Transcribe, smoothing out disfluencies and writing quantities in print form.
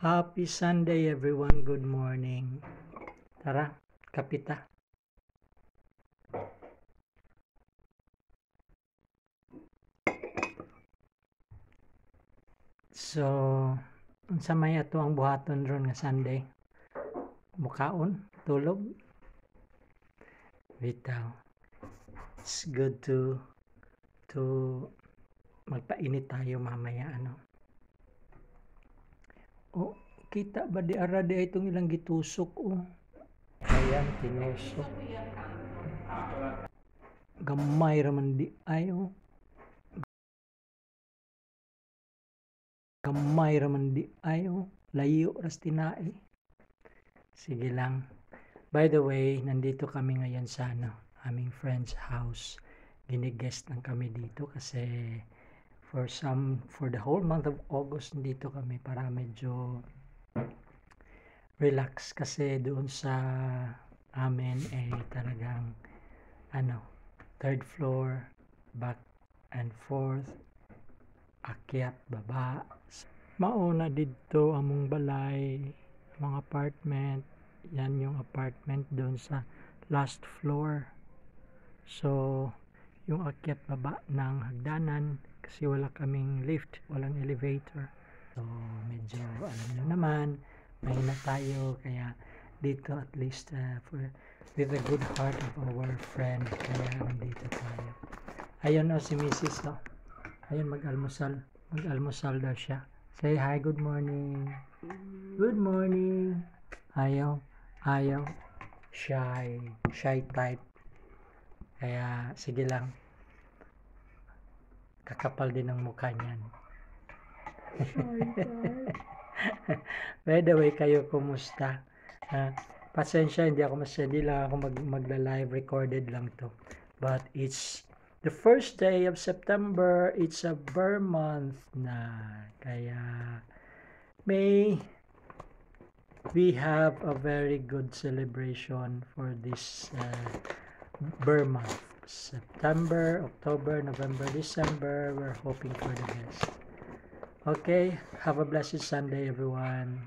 Happy Sunday everyone, good morning. Tara, kapita. So, unsa may ato ang buhaton ron nga Sunday? Mukaon, tulog. Bitaw. It's good to magpainit tayo mamaya Oh, kita ba di ara di itong ilang gitusok Ayan, tinusok. Gamay raman di ay Gamay raman di ay Layo ras tinai. Sige lang. By the way, nandito kami ngayon sa aming friend's house. Giniguest lang kami dito kasi for the whole month of August dito kami para medyo relax kasi doon sa amin talagang third floor, back and forth, akyat, baba. Mauna dito among balay, mga apartment. Yan yung apartment doon sa last floor. So, yung akyat baba ng hagdanan kasi wala kaming lift, walang elevator. So, medyo alam nyo naman, mahina tayo kaya dito at least with the good heart of our friend kaya nandito tayo. Ayun si Mrs. Ayun mag-almusal daw siya. Say hi, good morning. Good morning. Ayaw shy type. Kaya sige lang, kakapal din ang mukha niyan. By the way, kayo kumusta? Pasensya, hindi lang ako magla-live, recorded lang to. But it's the first day of September, it's a Burr month na. Kaya may we have a very good celebration for this Burr month. September, October, November, December, we're hoping for the best. Okay, have a blessed Sunday everyone.